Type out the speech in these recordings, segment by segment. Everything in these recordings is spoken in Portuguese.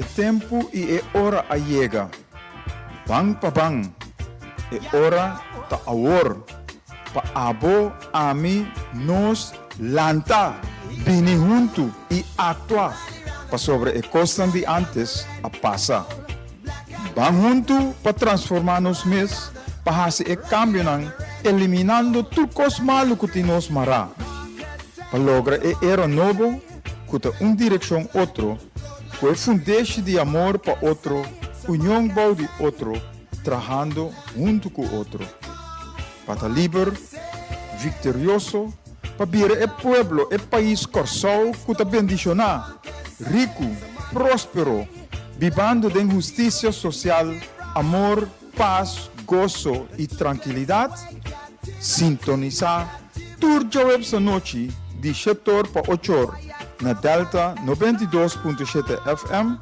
o tempo e a hora a chega. Bang pa bang, é hora ta awor, pa abo, ami, nos, lanta, bini junto e atua, pa sobre a costa de antes a passa. Bang junto pa transformar-nos mes, pa hasi e cambio nang, eliminando tudo malo que nos mara. Pa logra e era novo, kuta direção outro, com o fundeixe de amor para outro, união bau de outro, trabalhando junto com outro. Para livre, vitorioso, para vir o pueblo, o país corsal, kuta bendicionar, rico, próspero, vivendo de justiça social, amor, paz, gozo e tranquilidade, sintonizar, turja web sa noite, de 7 para 8 horas, na Delta 92.7 FM,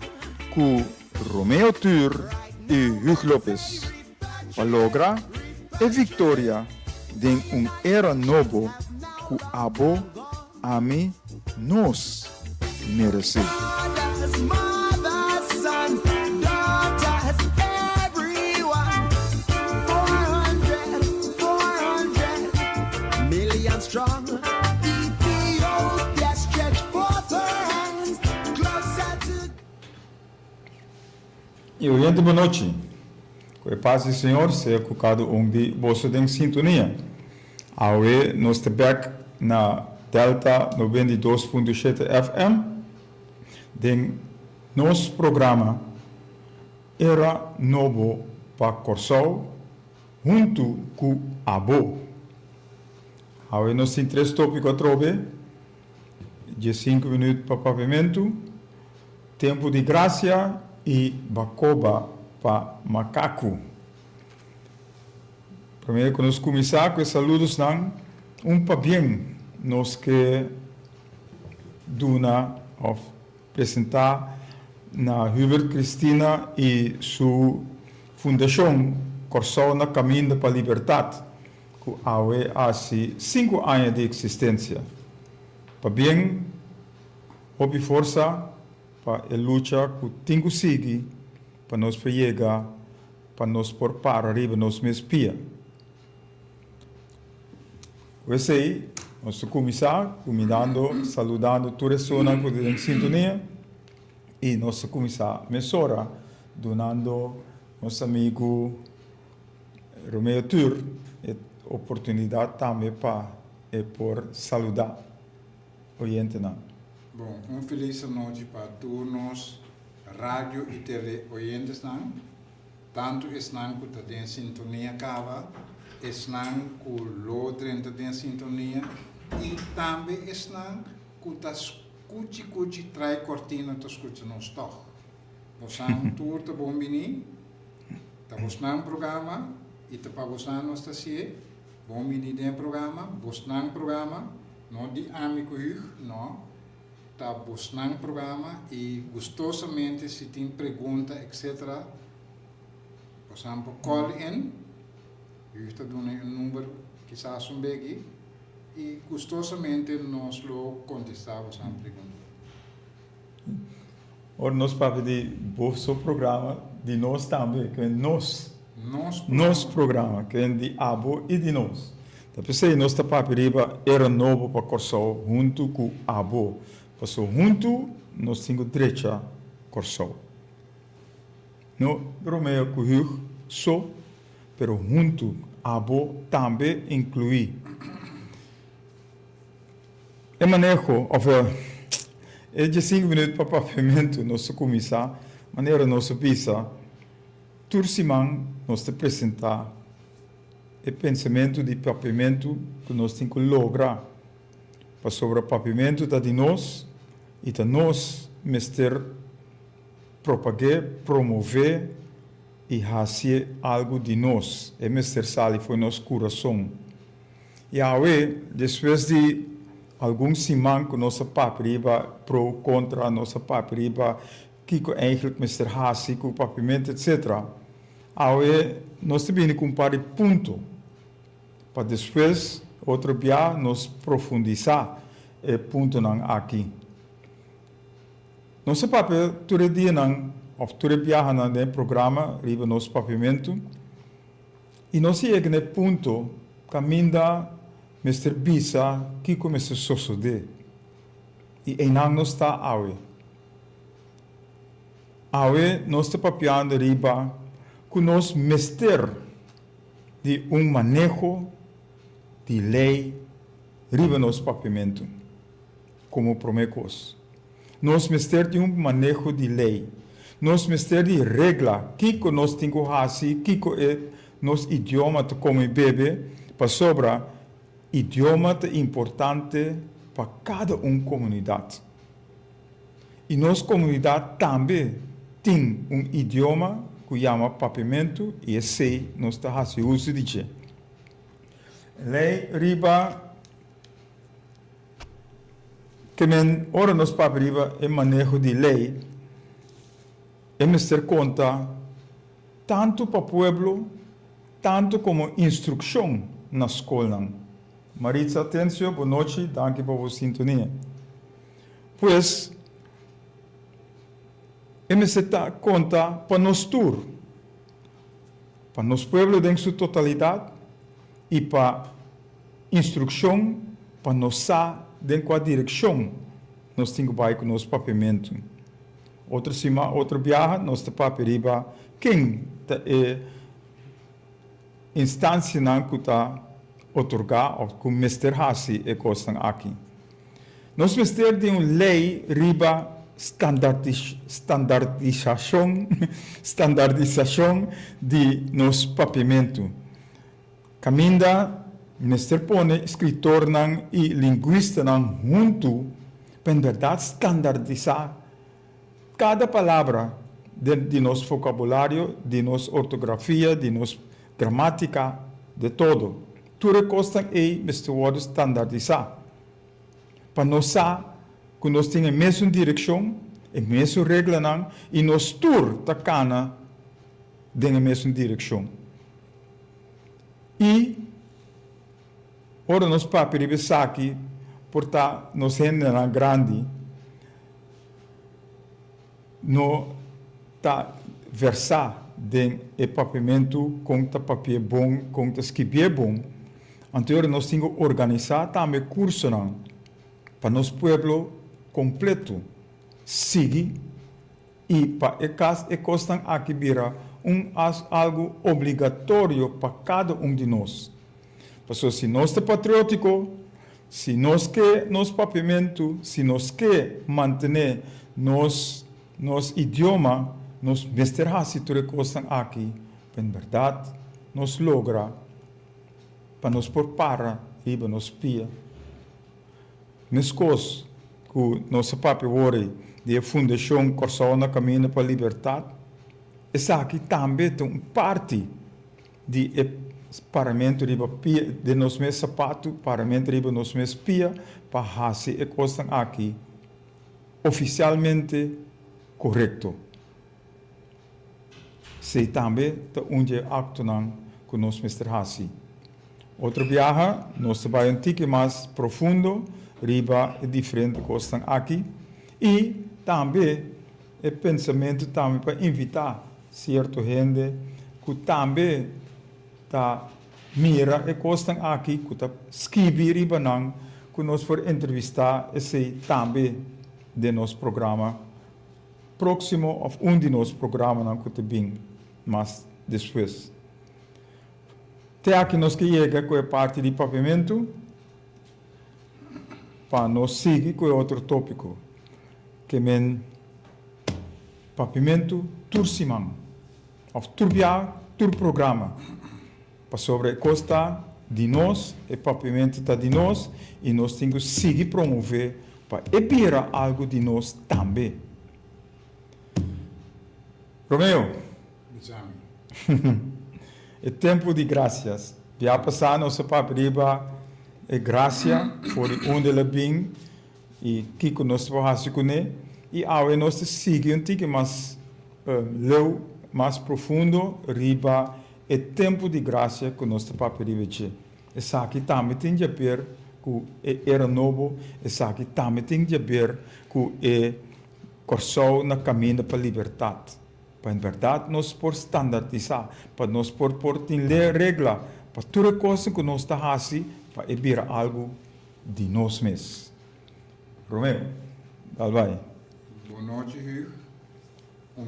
com Romeo Tur e Hugo Lopes. Para lograr a vitória de era novo, que abo, ami, nos merece. E oriente boa noite. Com a paz do Senhor, seja com cada de vocês em sintonia. Aue, nós estamos na Delta 92.7 FM, de nosso programa Era Novo para Corsal, junto com Abo. Aue, nós temos 3 tópicos a trobe, de 5 minutos para pavimento, tempo de graça e bacoba para macaco. Primeiro que nós começar com os saludos não, para bem nós que duna of apresentar na Hubert Cristina e sua fundação Corsal na Caminho para a Liberdade, que há 5 anos de existência. Para bem, houve força para a luta que tem que seguir para nós chegar, para nós pôr para arriba nos meus pés. Esse aí, nós começar, saludando toda a pessoa que está em sintonia, e nós começar a mesora, donando nosso amigo Romeo Tur a oportunidade também para por saludar o oyente. Bom, feliz noite para todos rádio e tele oyentes não, tanto estão que está em sintonia cava, estão que o outro está em sintonia e também estão que está escute trai cortina to escute nos toch. Você tour te bom bini, tá buscando programa e te para buscar nos tasie, bom bini de programa, buscando programa, não de amigo não. Está buscando programa e gostosamente se tem pergunta, etc. Por exemplo, call in, eu estou dando número que está aqui e gostosamente nós lo contestamos a pergunta. Ora, nós para pedir o seu programa de nós também, que é nosso programa, que é de abo e de nós. Então, pensei, nós está para pedir era novo para Corsal, junto com abo. Passou junto, nós temos direito Corsal. No Romeo Cuhur, só, pero junto, abo também inclui. É manejo, é de 5 minutos para pavimento, nós começar, maneira nossa pisa, turciman, nós te apresentar o pensamento de pavimento que nós temos que lograr. Para sobre o pavimento da de nós, e da nós, mester propagar, promover e fazer algo de nós. É mester sali foi nosso coração. E aí, depois de alguns semanas que nossa paperiba pro contra nossa paperiba que eigenlijk mester hasi com o pavimento, etc. Aí, nós também com um par de ponto para depois outro dia nós profundizar o ponto não aqui. Nosso papel, todo dia, of todo viaja no programa, riba nosso pavimento, e nós chegamos no ponto, caminha, Mr. Bisa, que começa a suceder. E em não está awe. Awe, nós está papiando riba, que nós mester de manejo de lei, riba nosso pavimento, como promecos. Nós mester de manejo de lei. Nós mester de regra, que nós temos que fazer, que é nosso idioma como bebê, para sobra idioma importante para cada comunidade. E nossa comunidade também tem idioma que chama papimento e esse nós está fazendo uso de. Lei riba que ora nós para riba é manejo de lei é ter conta tanto para o pueblo tanto como instrução na escola. Maritza, atenção, boa noite, danke por sua sintonia. Pois, se dá conta para nós tour, para nosso pueblo em sua totalidade e para instrução, para nós em qual direção nós temos que ir com nosso papimento. Outra viagem, nós temos para riba, quem é instância que está otorgar ou que o mestre hasi e costam aqui. Nós mestre de uma lei riba standardização de nosso papimento. Caminda, mestre põe escritor e linguista junto, para verdade standardizar cada palavra de nosso vocabulário, de nossa ortografia, de nossa gramática, de todo. Tudo costa é mestre word standardizar. Para nós que nós temos a mesma direção, a mesma regra, e nós tour tacana na mesma direção. E, ora nós papiribes aqui, porta nos rende grande, no tá versar den e papimento com ta papel bom, com ta escrever bom. Então, nós temos que organizar também curso para nosso pueblo completo seguir e para e costam aqui vira algo obrigatório para cada de nós. Porque se nós é patriótico, se nós quer nosso papimento, se nós quer manter nosso idioma, nós mestre se tudo costam aqui, em verdade, nós logra para nos preparar e para nos pia. Nas coisas que nosso papel ore de Fundação Corsona Caminho para a Liberdade, essa aqui também tem parte de paramento de nos meus sapatos, paramento de nos meus pia, para fazer e costam aqui oficialmente correto. Se também tem acto que nós mestre hasi. Outra viagem, nós vai um tique mais profundo, riba e diferente costam aqui. E também é pensamento também para invitar certa gente que também tá mira e costam aqui, que tá escrever riba não, que nós for entrevistar esse também de nosso programa próximo ou de nosso programa não que te bem, mas depois. Até aqui nós que chega com a parte de pavimento, para nós seguir com outro tópico, que é pavimento tursimão, ou turbiar, tur programa, para sobre a costa de nós, e pavimento está de nós, e nós temos que seguir promover para evitar algo de nós também. Romeu, é tempo de graças. Já passar nossa papriba é graça por onde ela vem e que nós vamos fazer e agora nós seguimos um pouco mais low, mais profundo, riba é tempo de graça que nós papriba é. Essa aqui também tem a ver que era novo, essa aqui também tem a ver que é Corsou na caminho para a liberdade. Para em verdade nós por standardizar, para nós por ter regla, para toda coisa que nós está fazendo, para evir algo de nós mesmos. Romeu, dal vai. Boa noite, Hugo.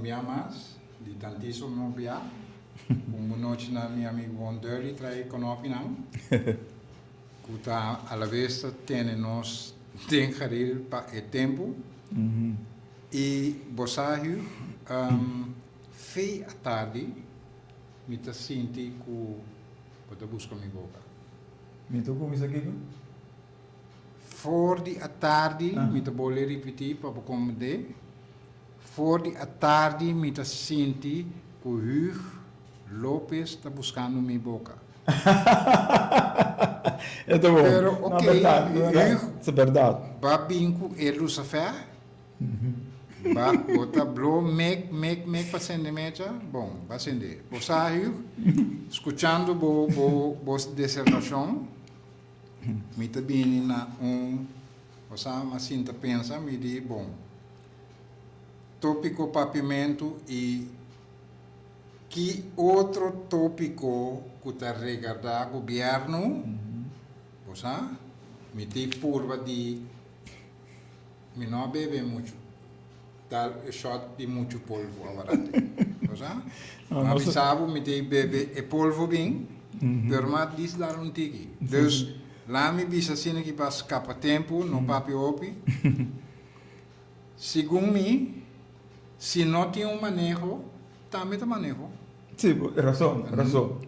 Dia mais, de tantíssimo não via. Boa noite na minha amigo Wonderi, trai conopi não. Kuta a la vez tem nós tem carir para o tempo. E você, fei à tarde, me tá senti que pode buscar minha boca. Me tocou isso aqui? For di à tarde, me tá boleh repetir para compreender. For di à tarde, me tá senti que o Hugo Lopes está buscando minha boca. Então, Pero, na ok, verdade, Hugo, isso é verdade. ba binco e Lucifer. Ba bota blow make para acender mecha. Bom, vai acender. Você escutando bo dissertação, me tá bem na você assim tá pensa, me diz, bom, tópico papimento e que outro tópico que tá regardar governo, você me tem curva de me não bebe muito. Tal shot de muito polvo agora. Mas sabe me tem bebe e polvo bem, permat diz dar tiki. Dus lá me bisa assim que para escapa tempo, no papi opi. Segundo mim, se não tem manejo, também tem manejo. Sim, razão.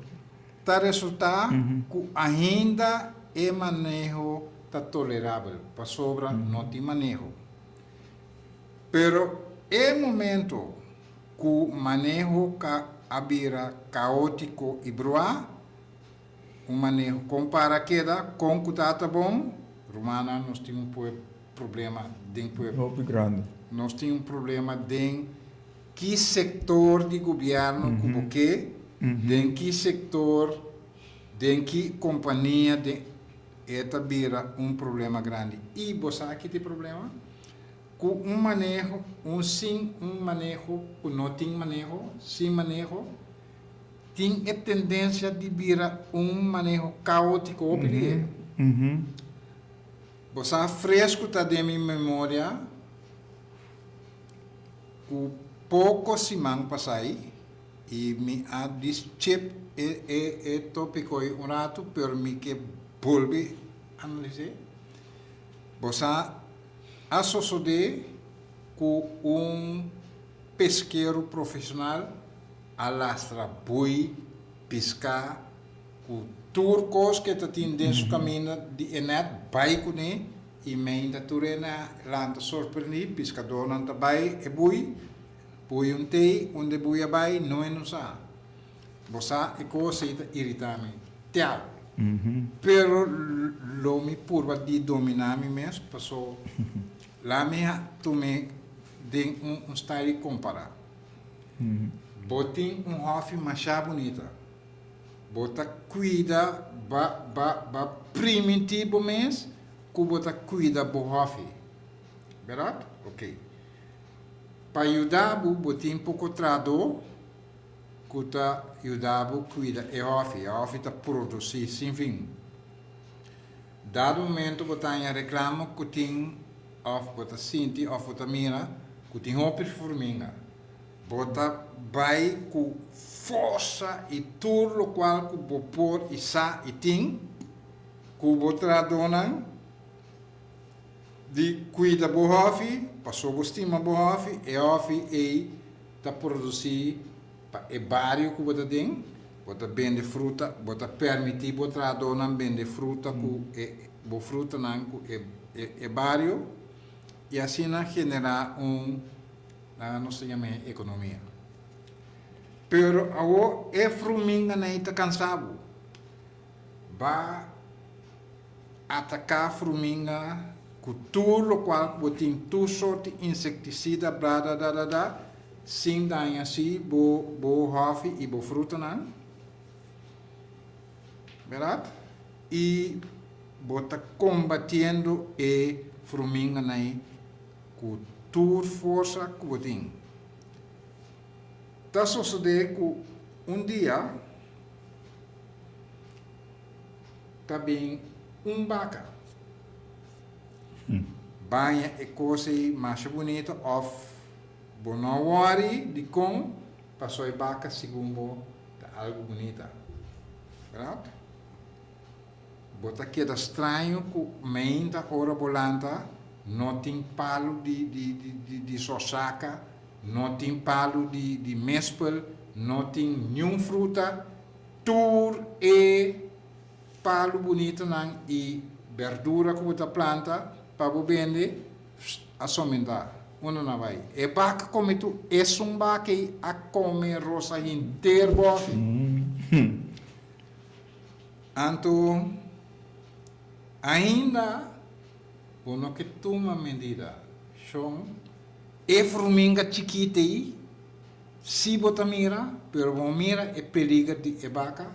Tá resultar que ainda é manejo tá tolerável, para sobra não tem manejo. Pero é momento que o manejo abira caótico e bruá, manejo compara queda com que tá bom, Romana nós temos problema dentro grande. nós temos problema dentro que setor de governo que dentro que setor, dentro que companhia, eta vira problema grande. E você aqui tem problema? Com manejo, manejo, com não tem manejo, sem manejo, tem a tendência de virar manejo caótico. Você fresco está de minha memória, com pouco semana passai, e me a chip é tópico um rato, per me que volve analisar. Você associar com pesqueiro profissional alastra boi, pescar, com turcos que está tendo dentro do caminho de enet, vai com ele, e me ainda turena lá está surpreendendo, pescador não está vai, é boi tei, onde boi vai, não é não sabe. Você é coisa que irrita-me. Tiago. Pero lo mi purva di dominar mi mes passou lá me tomei de style comparar. Botin hofi macha bonita. Bota cuida ba primitivo mes que bota cuida bo hofi. Verdade? Ok. Para ajudar botin pouco trado kuta ajudava cuida e a ofi tá produzir sem fim. Dado momento botanha reclama que tem of bota sinti of bota mira que tem hopper formiga. Bota vai com força e tudo o qual que bopor e sa e tem que botra dona de cuida bo ofi, passou bostima bo ofi e ofi e tá produzir é barrio que você tem, você vende fruta, você permite botar dona vender fruta que é fruta não é barrio e assim genera não se chama economia. Pero agora é fruminga não está cansado, vai atacar fruminga com tudo o qual você tem tudo sorte inseticida, blá sim daí assim bo hofi e bo fruta não, verdade? E bota combatendo e formiga aí com tour força kuboting. Tá sucede que dia também vaca. Banha é coisa mais bonita of bonawari de com passou a vaca segundo algo bonita. Verdade? Bota que é estranho que meinta ora bolanta não tem palo de sosaca, não tem palo de mespel, não tem nenhuma fruta, tur e palo bonito não e verdura que você planta para vender a somentar. Uno não vai. E vaca come tu, é vaca a comer rosa inteiro. Então, ainda, uno que toma medida, são, é formiga chiquita aí, se bota mira, pero bom mira é periga de vaca,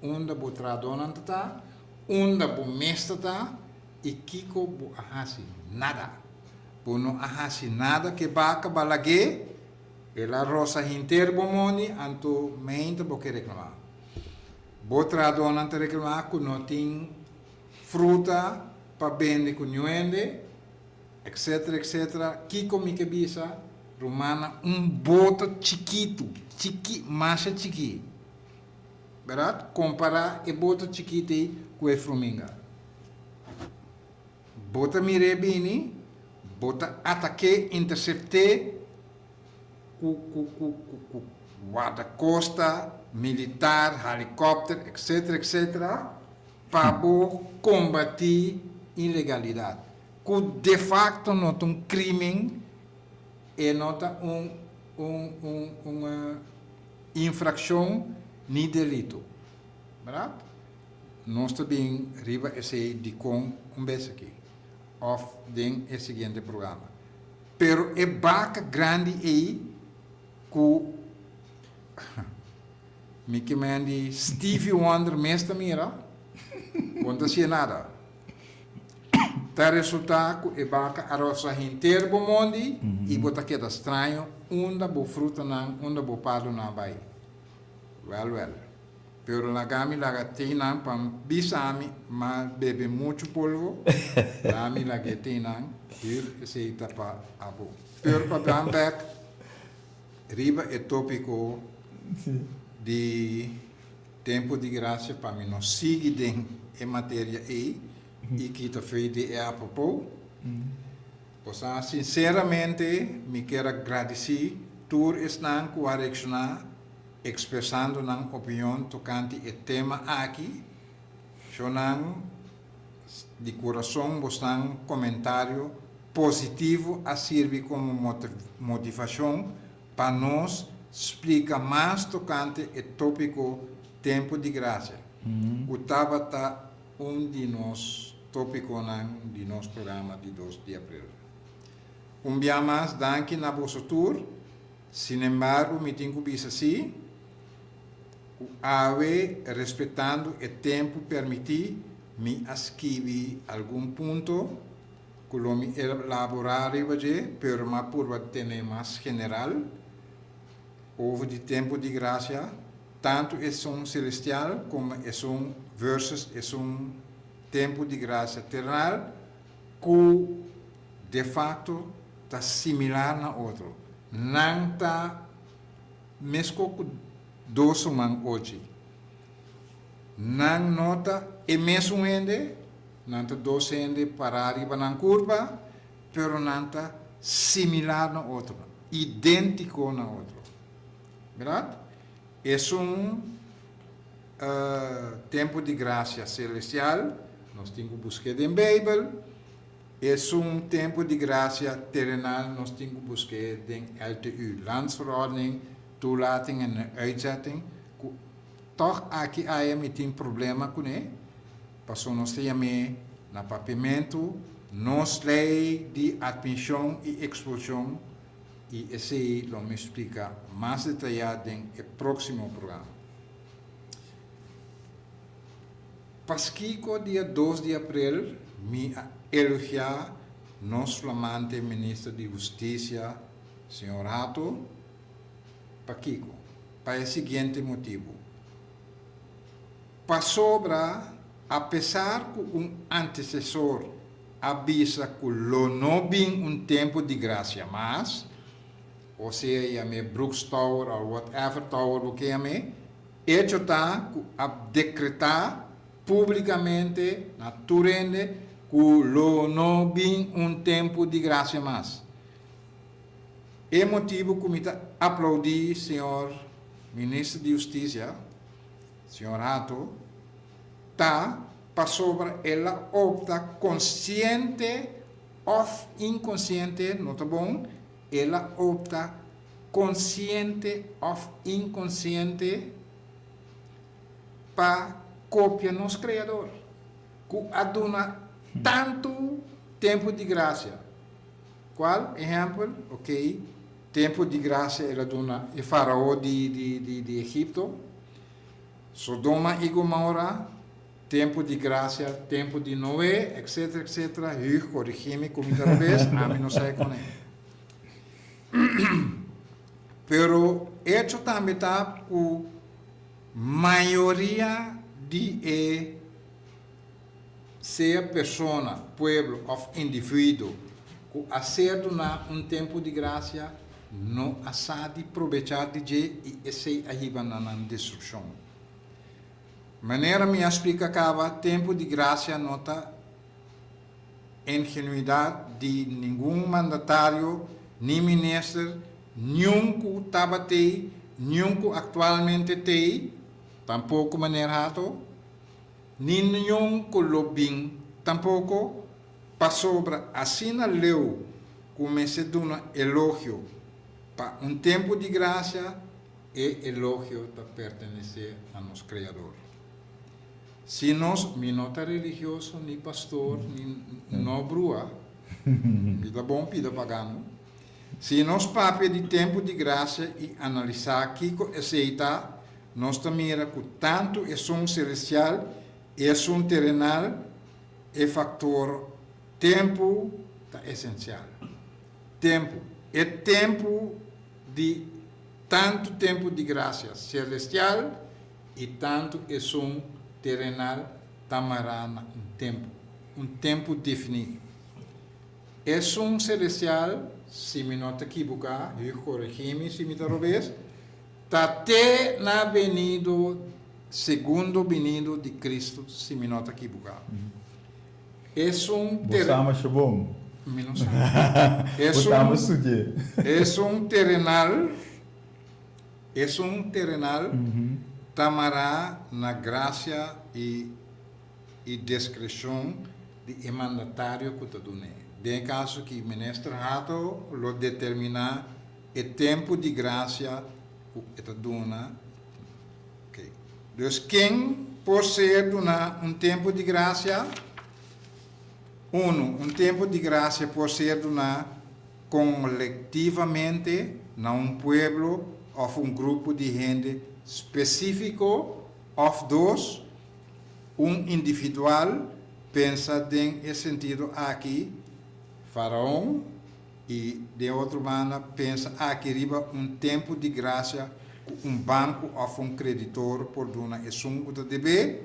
onde bo tradona tá, onde bo mesta tá, e kiko bo ahasi nada. Bo não ahasi nada que vaca balague, ela rosa inteiro bo moni, anto mente bo que reclamar. Bo tradona te reclamar que não tem fruta para vender com nuende, etc, etc. Kiko mi que bisa, romana bota chiquito, massa chiqui. Verdade? Comparar e bota chiquito com a formiga. Bota mirebini, bota ataque, intercepte, guarda-costa, militar, helicóptero, etc, etc, para combater ilegalidade. Que de facto não é um crime, é nota uma infração nem delito. Verdade? Nós também riba esse de com vez aqui. Of den é seguinte programa. Pero é vaca grande aí que me que mande Stevie Wonder mestre mira, conta se nada. Tá resultado que é vaca arroça inteiro bo mondi e bota que é estranho, onda bo fruta não, onda bo palo não vai. Well. Pero la gami la gatina pam bisami mas bebe muito polvo. Gami la gatina ir se tapa abo. Pero para Bamberg riba é tópico de tempo de graça para mim não seguir em matéria aí e que está feito é a propos. Pois sinceramente me quero agradecer por estar com a reaccionar expressando na opinião tocante o tema aqui, sonando de coração, bostando comentário positivo a servir como motivação para nós explicar mais tocante o tópico tempo de graça. O tabata de nós tópico de nosso programa de 2 de abril. Dia mais, danke na vosso tour. Sin embargo, me tenho que dizer assim, ave respeitando o tempo permitir me escrever algum ponto que eu me elaborar pero uma por ter mais general over de tempo de graça tanto é celestial como é versus é tempo de graça terrenal que de facto está similar na outro não está mesmo dois man hoje. Não nota e mesmo ende, não está dois ende para arriba na curva, pero não está similar na outro, idêntico na outro. Verdade? É tempo de graça celestial, nós temos que buscar em Bíblia. É tempo de graça terrenal, nós temos que buscar em LTU, Landsverordening, toelating en uitzetting. Toch aqui há um problema com ele. Passou nós temos na papimento, nós lei de admissão e expulsão e esse lo me explica mais detalhado em o próximo programa. Pasquico dia 2 de abril me elogiar nosso flamante ministro de Justiça, senhor Hato, para Kiko, para o seguinte motivo. Para sobra, apesar que antecessor avisa que não vem tempo de graça mais, ou seja, me Brooks Tower ou whatever Tower que é me, hecho está a decretar publicamente na Turende que não vem tempo de graça mais. É motivo que me aplaudi, senhor ministro de Justiça, senhor Hato, tá para sobre ela opta consciente ou inconsciente, não tá bom? Ela opta consciente ou inconsciente para copiar nos criador, que aduna tanto tempo de graça. Qual exemplo? Ok, tempo de graça ela aduna o faraó de Egipto, Sodoma e Gomorra, tempo de graça, tempo de Noé, etc, etc. Corrigi-me como outra vez, a mim não sei com ele. Pero hecho também está a maioria de ser pessoa, pueblo ou indivíduo que acerta tempo de graça não sabe aproveitar de e esse arriba na destruição. Maneira me explica acaba tempo de graça nota ingenuidade de nenhum mandatário, nem ministro, nenhum que estava tem, nenhum que atualmente tem, tampouco maneira rato, nenhum que lobbying, tampouco, para sobre assim leu, comece a dar elogio para tempo de graça e elogio para pertencer a nosso Criador. Se nós, me nota religioso, nem pastor, nem não brua, vida bom, vida pagano. Se nós pape de tempo de graça e analisar aqui que aceita, nós também mira que tanto é celestial, é terrenal, é factor tempo é essencial. Tempo. É tempo de tanto tempo de graça celestial e tanto é terrenal tamará um tempo definido. É celestial, se me nota equivocar, eu corrigi-me se me talvez, está até na segundo venido de Cristo, se me nota equivocar. É terrenal. Terrenal tamará na graça e discrição de mandatário que te dune. Bem caso que o ministro Hato lo determina o tempo de graça que te duna. Okay. Então, quem pode donar tempo de graça? Tempo de graça pode ser donado coletivamente na pueblo ou grupo de gente específico ou dois, individual pensa em sentido aqui, faraó, e de outra maneira pensa aqui riba tempo de graça, banco ou creditor por donar que te deve,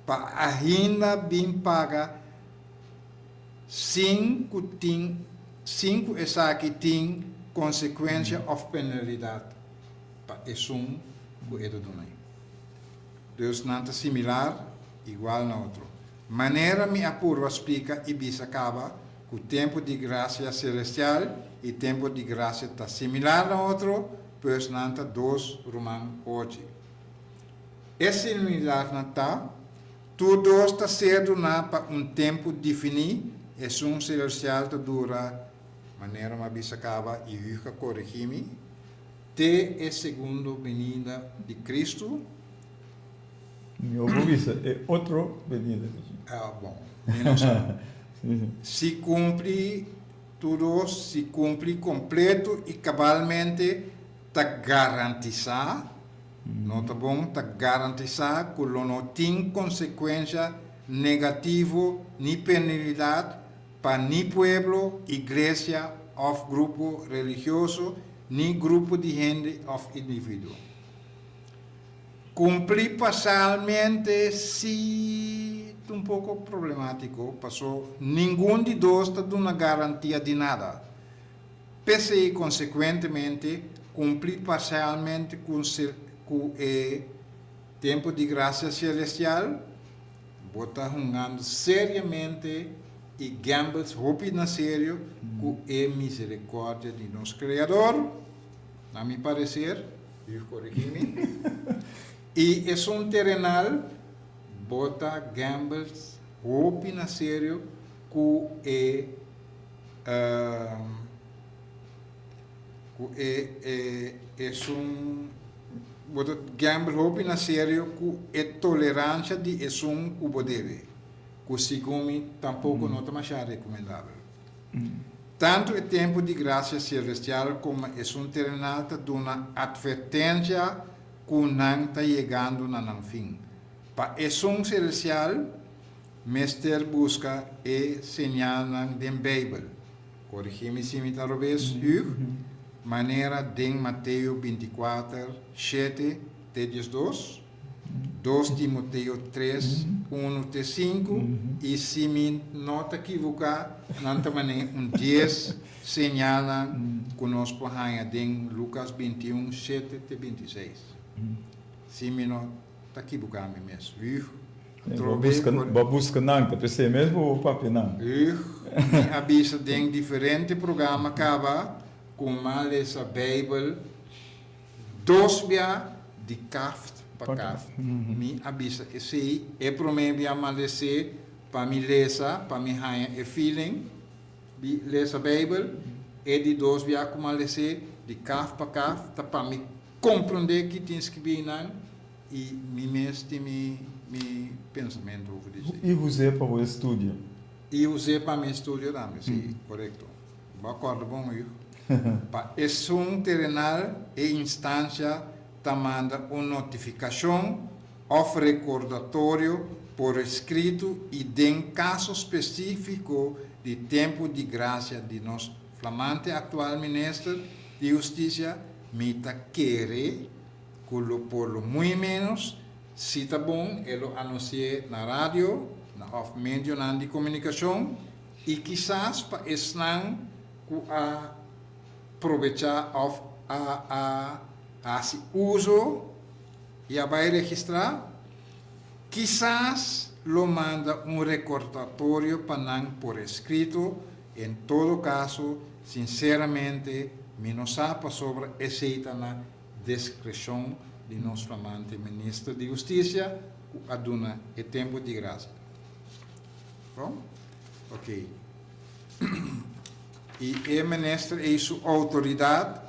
para ainda bem paga 5 essa aqui tem consequência ou penalidade para isso que é do dono. Deus não é similar, igual na outro. Maneira me apuro explica e bisa acaba que o tempo de graça celestial e tempo de graça está similar na outro, pois não está 2 Romanos 8. É similar não está, tudo está sendo para tempo definido. É celestial que dura, maneira uma bisa acaba e fica corrigir-me, até a segunda venida de Cristo. Eu vou ver, é outra venida. Bom, menos se cumpre tudo, se cumpre completo e cabalmente, está garantizado, não tá bom, está garantizado que não tem consequência negativa nem penalidade para ni pueblo, iglesia o grupo religioso, ni grupo de gente o individuo. Cumplir parcialmente sí un poco problemático, pasó ningún de dos está dando una garantía de nada. Pese y consecuentemente, cumplir parcialmente con el tiempo de gracia celestial, está jugando seriamente y gambles en serio con la misericordia de nuestro Creador, a mi parecer, corrígeme. Y es un terrenal, bota gambles, en serio, con es un bota gamble en serio con tolerancia de es un cubo debe, que según tampoco no es más recomendable. Tanto el tiempo de gracia celestial como es un terrenal de una advertencia que no está llegando a fin. Para es un celestial, Mester busca señal de Bíblia. Corrigime se me está robes, maneira de Mateo 24, 7, 2, 2 Timoteo 3, 1 te 5, e se me não está equivocado, não também 10 señala conosco de Lucas 21, 7 te 26. Se me não está equivocado mesmo. Vou buscar não, para você mesmo ou papi não? Me avisa de diferente programa acaba com mal essa Bíblia, dos via de caft para caft. Me avisa esse é para mim via mal esse para me ler, para me ganhar e feeling, ler essa Bíblia é de dos via com mal esse de caft para caft, para me compreender que tem que vir não e me mestre me pensamento over isso. E usei para o estudo? E usei para meu estudo também, sim, correto. Acordo bom eu. É um terrenal e instância que manda uma notificação ou recordatório por escrito e em caso específico de tempo de graça de nosso flamante atual ministro de Justiça, me quer por lo muito menos, se está bom, ele anuncia na rádio, na meio de comunicação, e quizás para estar aproveitar esse uso e vai registrar, quizás lo manda recordatório para não por escrito, em todo caso, sinceramente, me não sabe sobre essa na discrição de nosso flamante ministro de Justiça, que aduna o tempo de graça. Bom? Ok. E o ministro e sua autoridade,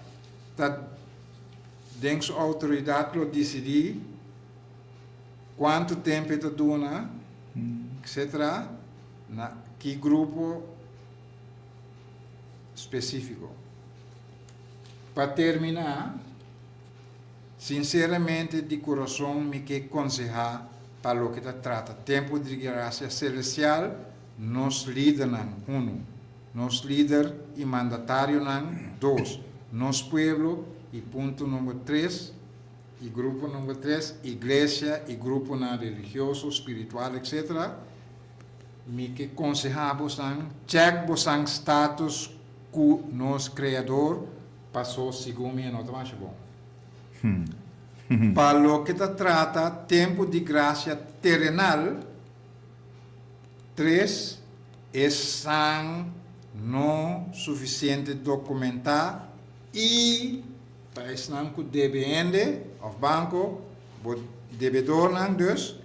tem sua autoridade para decidir quanto tempo está duna, etc., na que grupo específico. Para terminar, sinceramente, de coração, me quer aconselhar para o que trata tempo de graça celestial, nos líder, nos líder e mandatário, dois, nos pueblo, e ponto número 3, e grupo número 3, igreja e grupo religioso, espiritual, etc. Me quer aconselhar você, check você status que nosso Criador passou segundo a nota mais bom. Para o que trata tempo de graça terrenal, 3 é não suficiente documentar e para estar com DBN of banco, devedor dus,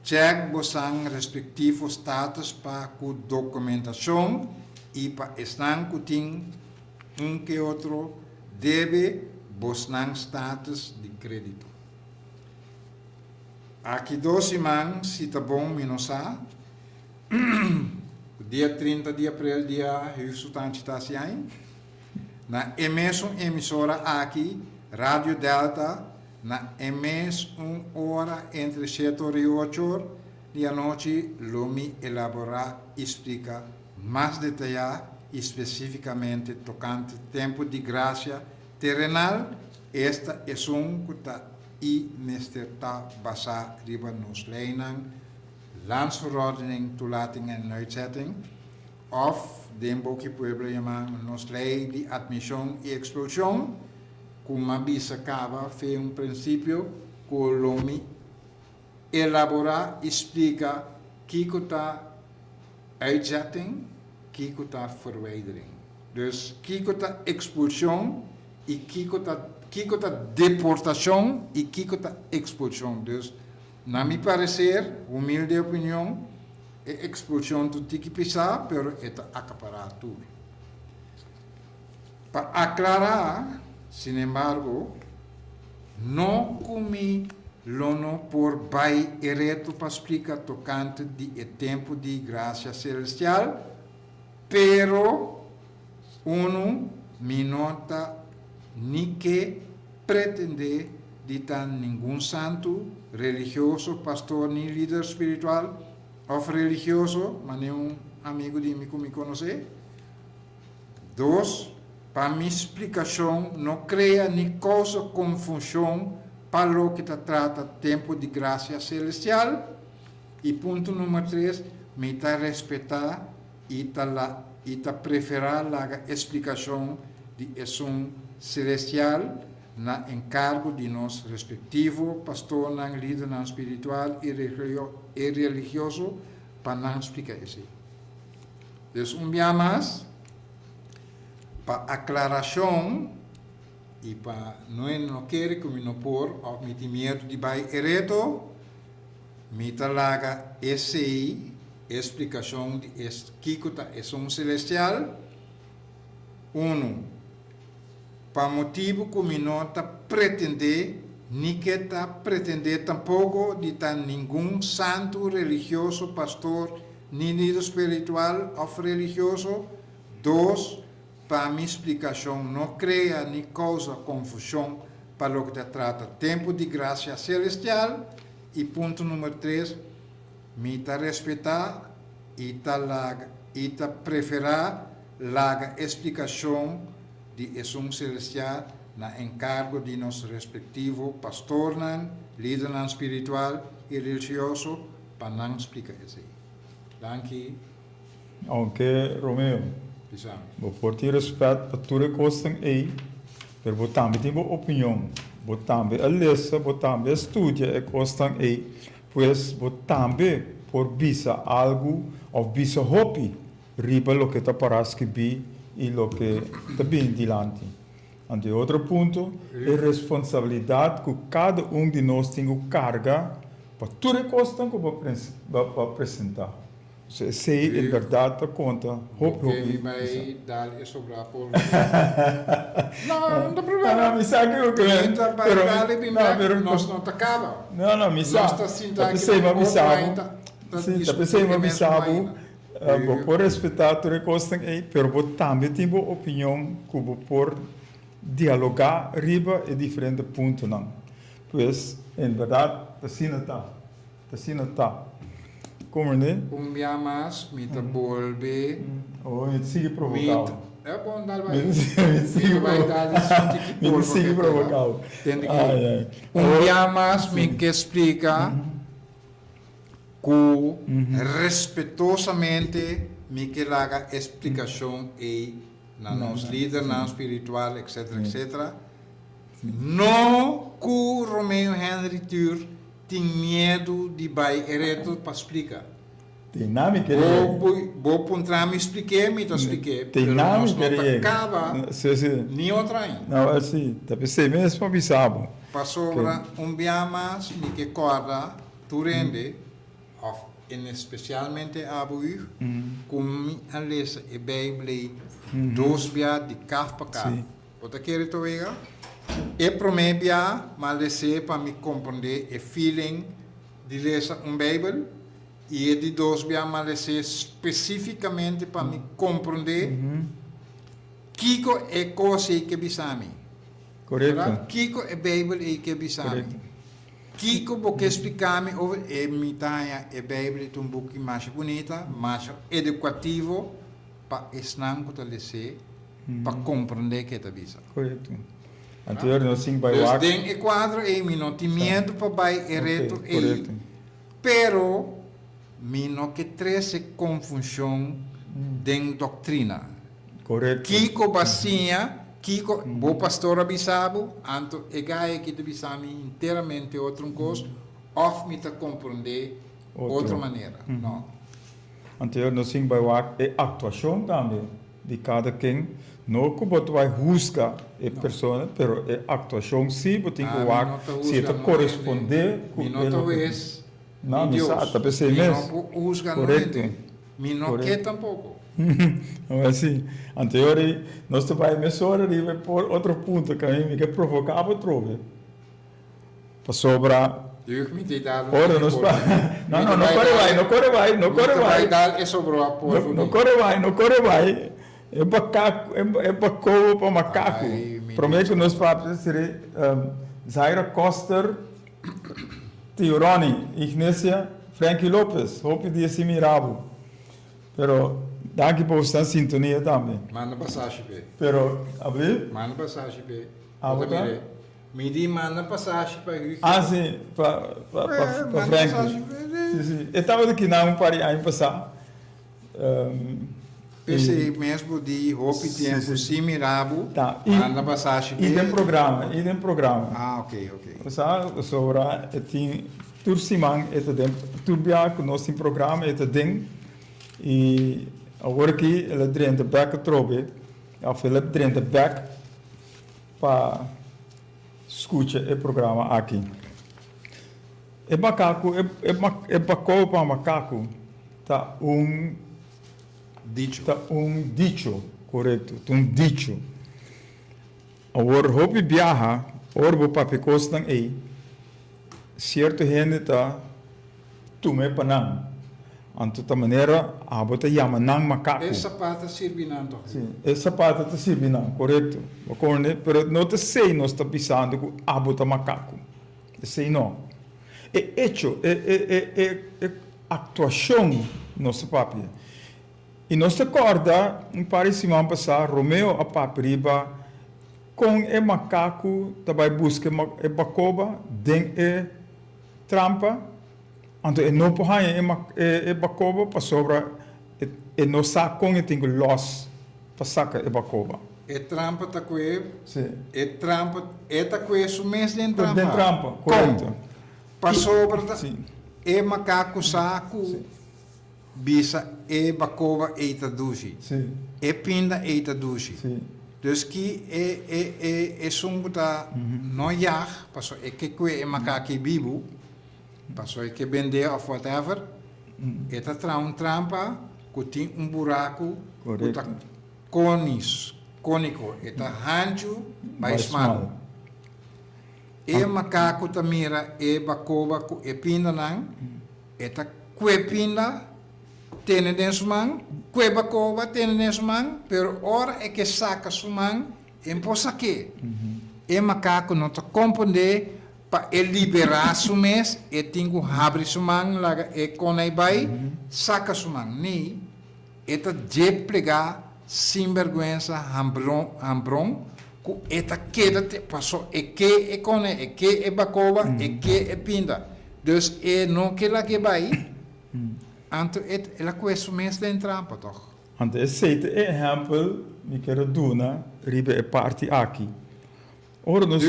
check você respectivo status para com documentação e para estar com que outro deve buscar status de crédito. Aqui 2 semanas, se está bom, minosa. Dia 30 de abril, dia resultante está se aí. Na emissora aqui, Rádio Delta, na hora entre 7 e 8 da noite, Lomi elabora e explica más detallada especificamente tocante tempo de gracia terrenal. Esta es un kuta i nesteta basa riba nos leinan landsverordening, toelating en uitzetting of de boekje pueblo llaman nos lei de admisión y expulsión como bisa cava fe un principio colomi elabora explica kikuta uitzetting, kikuta verwijdering. Dus kikuta expulsión y kikuta deportación y kikuta expulsión. Dus na mi parecer, humilde opinión, expulsión tu tiki pisa, pero eta acaparar tu. Para aclarar, sin embargo, no comi lono por bai ereto para explicar tocante de tempo de gracia celestial, pero uno me nota ni que pretende de tan ningún santo, religioso, pastor ni líder espiritual o religioso, mas un amigo de mí que me conoce. Dos, para mi explicación, no crea ni causa confusión para lo que trata tempo de gracia celestial. Y punto número 3, me está respetar y ta preferar la explicación de un celestial na encargo de nos respectivo pastor, líder espiritual y religioso para não explicar isso. Dus dia mais, para aclaração e para não querer que me não por ou me tem medo de vai ereto, me talaga esse explicação de que é um celestial. Para motivo que me nota pretender, ni que está pretender tampouco de estar nenhum santo religioso, pastor, ni líder espiritual ou religioso. 2, para minha explicação, não cria nem causa confusão para o que trata tempo de graça celestial. E ponto número 3, me está respeitar e está preferir a explicação de exum celestial na encargo de nosso respectivo pastor, líder espiritual e religioso, para não explicar isso. Danke. Aunque, Romeo, Pisamos. vou por ti respeito para tudo que você tem, mas vou também ter uma opinião, vou também a ler, vou também estudar e gostam aí, pois vou também por visa algo ou visa hobby, riba lo que está para escrever e lo que está bem dilante. Ante outro ponto, é responsabilidade que cada de nós tem carga para tudo que nós temos para apresentar. Se é verdade para conta, Ele vai dar isso para Paulo. Não tem problema. Não, me sabe o que é. Nós não acaba. Não, me sabe. Tá pensando, me sabe. Sim, tá pensando, me sabe. Vou respeitar tudo que nós temos aí, mas vou também ter uma opinião que vou por dialogar riba e diferentes pontos, não. Pois, em verdade, assim não está. Assim não está. Como, né? Dia mais, me volve. Oh, me sigue provocado. É bom, dar vai. Me sigue provocado. Me sigue provocado. Dia mais, me que explica que respeitosamente me que laga explicação e na nosso líder, na espiritual, etc, etc. Não que Romeo Henry Tur tem medo de vai ereto para explicar. Tem nome que ele. Vou pontar me expliquei, me expliquei. Tem nome que ele. Acaba. Nem outra ainda. Não, assim, tá pensando mesmo para bisabo. Passou dia mais, me que corda, tu rende, especialmente a buir, como a lesa e Bíblia, 2 dia de carro para carro. Outra quer tu ver? E promebia, mas para me compreender e feeling de ler Bíblia e de 2 dia, mas especificamente para me compreender Kiko é coisa que bisami. Correto. Kiko é Bíblia que bisami. Kiko porque explicar-me over e mitanha e Bíblia um pouco mais bonita, mais educativo para esnan que talese para compreender que tá bisa. Correto. Anterior nós sim vai Dus lá. den e quadro e mi não tem medo para vai e reto e correto. pero mi não que trece confusão den doutrina. Correto. Kiko basinha, Kiko, bo pastor abisabo, anto e gai que te bisami inteiramente outro coisa, of me te compreender outra maneira. Não. Anterior nós sim vai lá é atuação também de cada quem. Não que você vai buscar a pessoa, pero é atuação sim, você tem que lá se te corresponder com mi não talvez não, me sabe, pensei mi mesmo. não usga Correto. mi não quer tampouco. Não é assim. Anterior nós te vai mesurar e vai por outro ponto que a mim que provocava trove. Para sobrar. Eu me dei dado. Ora nós não corre vai. Dar é sobrou a por. Não corre vai. É macaco, é bacoa para macaco. Prometo que nós vamos ser Zaira Coster, Tioroni, Ignacia, Frankie Lopes, Hope de Simirabo. Pero, daqui por estar em sintonia também. Manda passagem, pé. Pero, abrir? Manda passagem, pé. Ah, tá? Me di manda passagem para Rio. Ah, sim, para Frankie. Sim, sim. Eu estava aqui na pari ano passado. Esse mesmo de Hope tempo Simirabo. Tá. Manda passagem. E tem programa. Ah, ok. Sabe, sobre tem tursimang eta dem turbia que nós tem programa eta ding e agora aqui ela drenta back trobe a Philip drenta back para escuta o programa aqui. É macaco, é bacou para macaco tá dicho, correto, dicho. Agora hope viaja, orbo papicos nang aí. Certo gente tá tume panang. Anto ta maneira abota yamanang macaco. Essa parte servinando. Sim, essa parte tá servindo, correto. Ocorre, pero não te sei nós tá pensando com abota macaco. Sei não. É hecho, é atuação nosso papi. E nós te acorda, parece semana passada, Romeo a papiriba com o macaco também busca e bacoba den e trampa então e não pode e bacoba para sobra e não sabe com e tem que los para sacar e bacoba E trampa tá coe. sim E trampa e tá coe sumês den trampa. den trampa correto para sobra sim e macaco saco bisa e bacoba e tadushi. sim E pinda e tadushi. sim Dus que é sumbuta no yach, passo é que é macaque bibu, passo é que vender of whatever, é tá trampa, que tem buraco, que tá cônico, é tá rancho, mais small. E macaco tá mira e bacoba ku e pinda nang, é tá pinda tene den sumang, cueba cova tene den sumang, pero ora é que saca sumang, em posa que. E macaco não te compreende para liberar sumes, e tingo abre sumang, laga e conai vai, saca sumang. Ni, eta je plegar, sem vergüenza, hambron, ku eta queda te passou, e que e conai, e que e bacova, e que e pinda. Dus e não que lá que vai, anto ela questo mês da trampa toch? Ante esse exemplo me quero duna ribe e parti aqui. Ora nos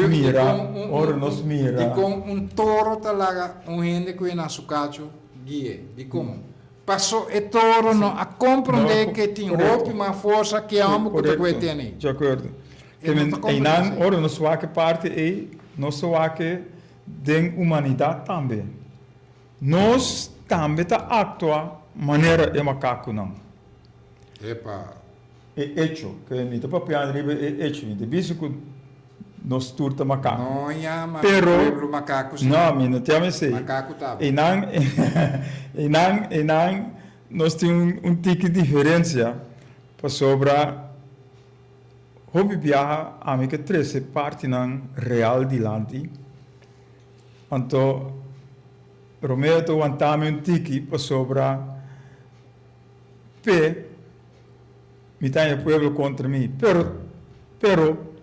mira. Di con toro talaga gente que na sucacho guie, di como. Passou e toro no a compreender que tem roupa uma força que amo que tu tem. De acordo. E não ora nos waque parte e nos waque den humanidade também. Nós também tá atua maneira e macaco não. Epa. É hecho, que me tá papiando ribe é hecho, de bicho que nos turta macaco. Não é mas pero macaco. Não, me não tem sei. Macaco tá. E não nós tem tique diferença para sobra hobby viaja a mim que 13 parte não real de landi. Então Romeo to wantami tique para sobra pe mitad del pueblo contra mí. Pero,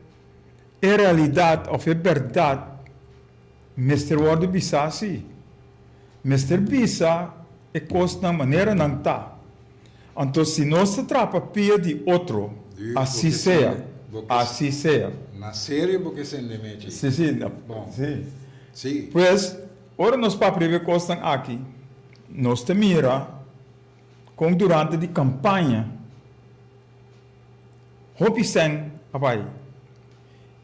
en realidad, of en verdad, Mr. Worde bisa assim. Mr. Bisa é coisa na maneira não tá. Então, se nós se trapa pia de outro, assim seja. Assim seja. Na série, porque se endemete. Sim, sim. Bom. Sim. Sim. Pois, ora nós para primeiro coisa aqui, nós te mira com durante a campanha, hopi sen abai.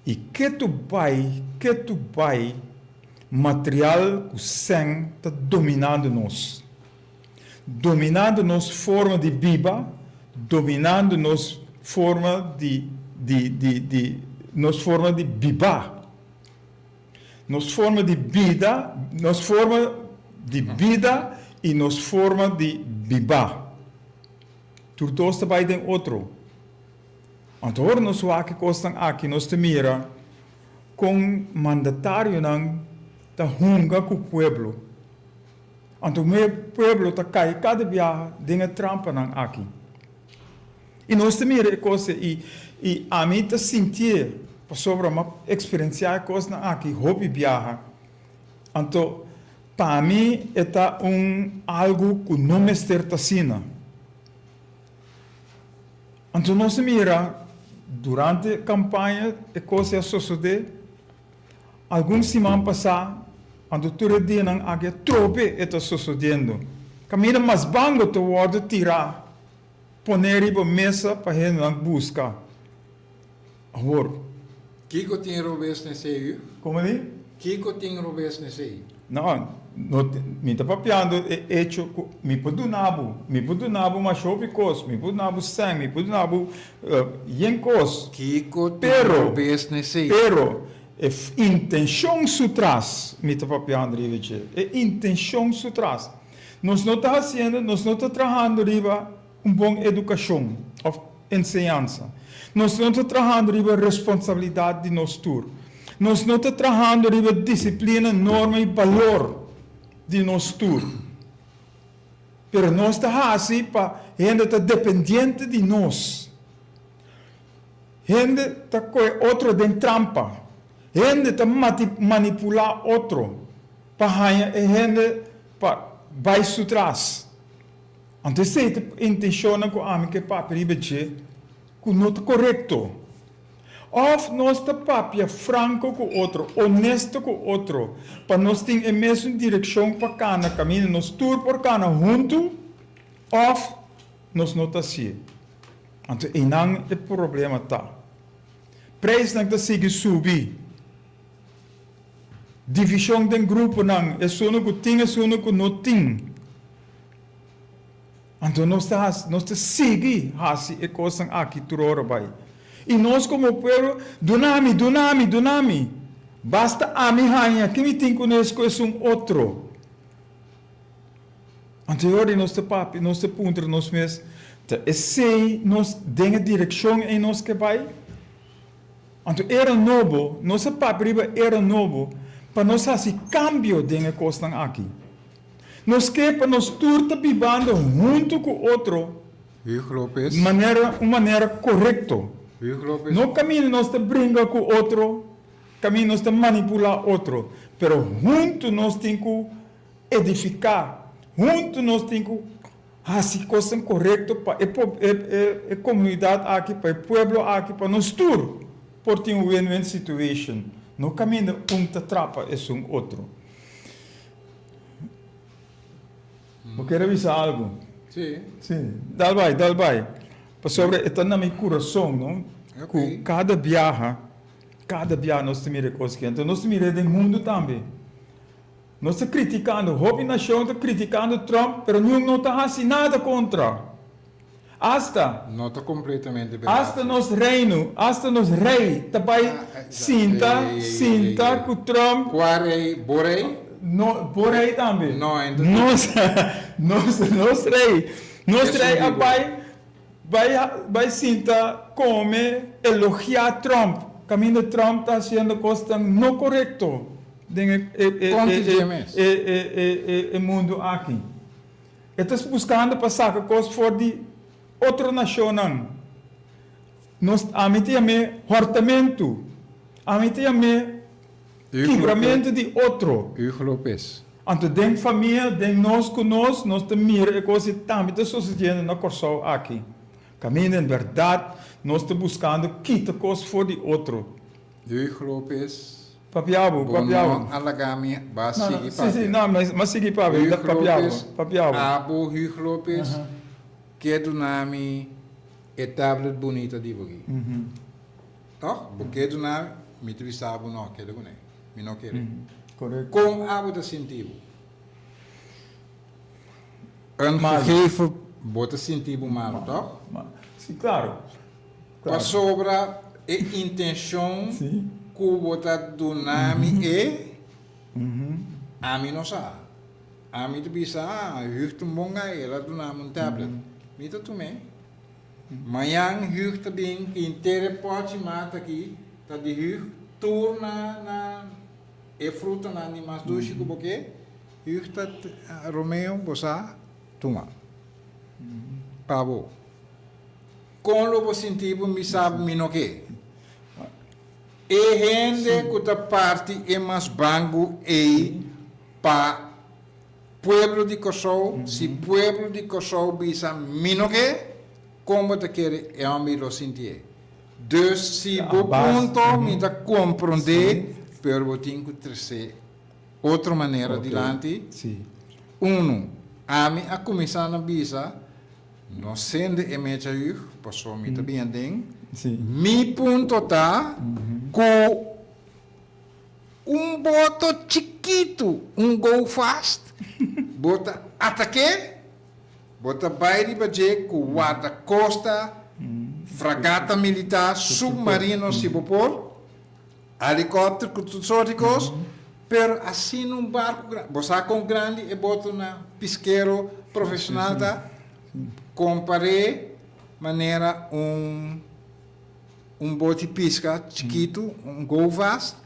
E que tu vai material que sen está dominando nos forma de biba, dominando nos forma de biba, nos forma de vida, nos forma de vida e nos forma de biba. Tudo está vai tem outro. Então, nós aqui costam aqui nós te mira com mandatário não da hunga com o pueblo. Então, o pueblo está cai cada dia denga trampa não aqui. E nós te mira coisa e a mim te sentir sobre uma experiência coisa aqui hobby viaja. Então, para mim é algo que não me está sina. Então, nós mira durante a campanha a coisa sucede. Alguns semanas passadas, quando todo dia não há trope está sucedendo. Caminho mais bango te word tirar, poner em mesa para gente não buscar. Agora. Kiko tem robês nesse aí? Como é? Kiko tem robês nesse aí? Não, me está papiando hecho, me pode nabo, mas chove cos, me pode nabo sangue, me pode nabo yen cos. Kiko tem robês nesse aí? Pero, intenção sutras, me está papiando riveche, intenção sutras. Nós não está fazendo, nós não está trabalhando riba boa educação, ou ensinança. Nós não está trabalhando riba responsabilidade de nós tour. Nós não estamos trabalhando riba disciplina, norma e valor de nós tour. Pero nós estamos assim para gente está dependente de nós. Gente está com outro de trampa. Gente está manipular outro. Para gente para baixo trás. Então, se a intenção com a minha que papi riba que não está correto. Of nós está papia franco com outro, honesto com outro, para nós ter a mesma direção para cada caminho, nós tour por cada junto, of nós não está assim. Então, e não é problema tá. Preço não está seguir subir. Divisão de grupo não, é só no que tem, é só no que não tem. Então, nós está seguir assim, é coisa aqui, tudo hora vai. E nós como povo, dunami. Basta a minha rainha, que me tem conosco é outro. Anterior nós te papi, nós te punter, nós mesmos, é sei, nós denga direção em nós que vai. Então era novo, nós papi era novo, para nós fazer cambio denga coisa aqui. Nós que para nós turta bibando junto com outro, uma maneira correta. No caminho nós te brinca com outro, caminho nós te manipular outro, pero junto nós temos que edificar, junto nós temos que fazer coisas corretas para a comunidade aqui, para o povo aqui, para nós todos, por ter uma win-win situation. No caminho te atrapa é outro. Eu quero avisar algo. Sim. Dal vai. Sobre está na meu coração, não? Okay. Cada viagem nós temos coisas que então nós temos do mundo também. Nós estamos criticando, a nação está criticando Trump, mas não está fazendo nada contra. Hasta não está completamente verdade. Hasta nos rei, também sinta que Trump. Qual rei? Borei? No, por aí também. Não, então. Nos rei, vai sentar come elogiar Trump. Caminho de Trump está fazendo coisas não corretas no mundo aqui. Estás buscando para sacar coisas fora de outra nação. nós ame hortamento, ame quebramento de outro. Hugo Lopes. Anto den família, den nós conosco, nós te mira e coisa também te sucedendo na corção aqui. Caminho em verdade, nós te buscando quita coisa for de outro. Hugo Lopes. Papiabo. Alagami, Basigi, Sim, não, mas sigue para ver, papiabo. Abo Hugo Lopes, que é do nome é tablet bonita de você. Toch? Porque é do nome, me tu sabe não, que é do nome, me não quer. Correto. Com abo da sentido. Gegeven bota sentido malo, toch? Sim, claro. Para sobra a intenção Sim. que bota do nome é a mim não sabe. A mim tu bisa, huurt een bonga ela do nome tablet. Mita tu me. Mayang huurt bem inteira pode mata aqui, tá de huurt tour na e fruta na animais do chico porque huurt Romeo bosa tuma. Pabo. Com o sentido me sabe me no que. E gente que ta parte é mais bango e pa pueblo de Kosovo, se pueblo de Kosovo bisa mino que como te quer é um lo sentir. Dus se bo ponto me da compreender, pero bo tenho que trazer outra maneira adiante. Sim. A mim a começar na bisa não sendo e mecha passou me tá bem ding. Sim. Mi ponto tá com boto chiquito, go fast, bota ataque, bota baile baje com guarda-costa, fragata militar, submarino se por, helicóptero com tudo sorticos, pero assim num barco grande, você com grande e bota na pisqueiro profissional tá, comparei maneira bote pisca chiquito, go fast,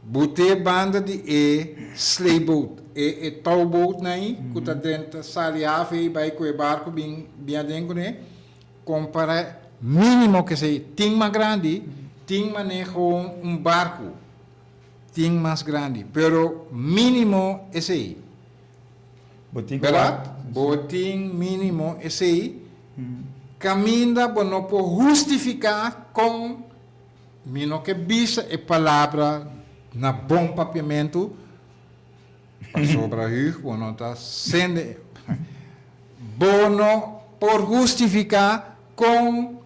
bote banda de sleighboat, towboat naí, que tá dentro sali ave vai com o barco bem dentro né, compara mínimo que sei, tem mais grande, tem manejo barco, tem mais grande, pero mínimo esse aí, verdade? Botin mínimo esse aí. Caminha para não justificar com mino que bisa e palavra na bom papiamento sobre o que não está sendo bono por justificar com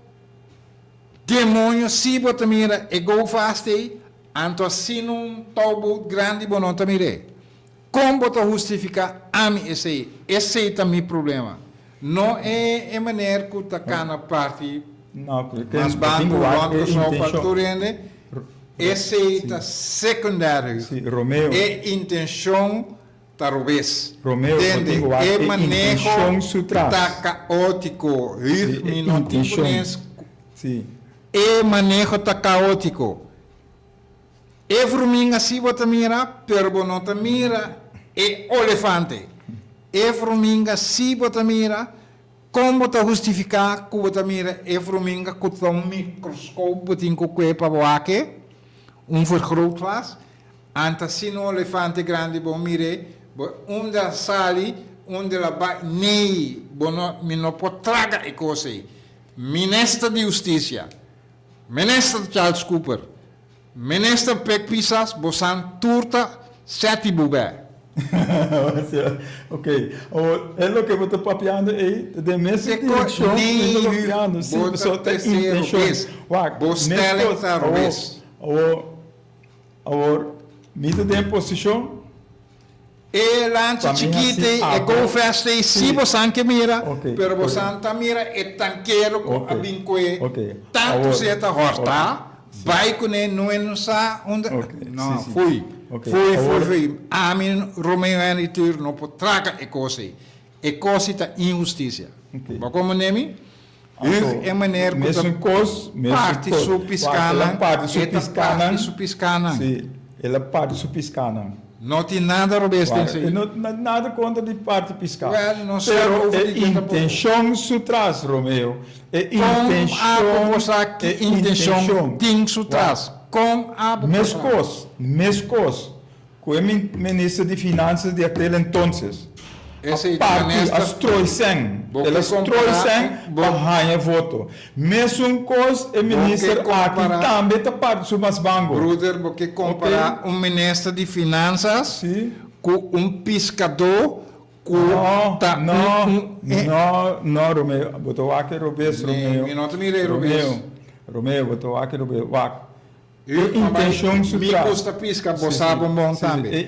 demônio se você mira e go fast anto assim um tobo grande bono tamire como você justificar a mim esse é também problema. Não é maneira que está cá na parte mas banco só para turende esse é secundário é intenção talvez é manejo está caótico não é manejo está caótico é formiga se você mira pero não te mira é elefante. É formiga se você mira, como você justificar que você mira é formiga que tem microscópio tem que para boaque, vergrootglas, anta se no elefante grande bom mire, da sali, la ba nei, bono mino potraga e cose. Ministro de Justiça, ministro Charles Cooper, ministro Pek Pisas, bosan turta sete bubé. Ok, é o que eu estou papiando aí, de mesmo intenção, papiando, sim, só tem intenção. Bostelen está revés. Agora, mito de posição. E lança chiquita, e go fast, se você não mira, pero você não mira, é tanqueiro com a bincoe, tanto se está horta, vai com ele, não sa, não, fui. Foi. A mim, Romeo Anitur, não pode traga e coisa. E coisa está injustiça. Mas como nome? É maneira que parte supiscana. Sim, ela parte supiscana. Não tem nada, Roberto. Nada contra de parte fiscal. Well, não sei Pero over a die kant op. intenção sutras, Romeo. A Com a intenção tem sutras. Com a Mescos. Com o ministro de Finanças de aquele entonces. Esse A parte, as troisen. Porque Elas troisen para ganhar voto. Mesmo cos o ministro aqui também está parte do mas banco. Bruder, porque comparar ministro de Finanças Sim. com pescador com... No, Romeo. Botou aqui, Roberto, Romeo. Minuto me lê, Roberto. Romeo, botou aqui, Romeo. Intenção sutra. me custa piscar, você sabe bom também.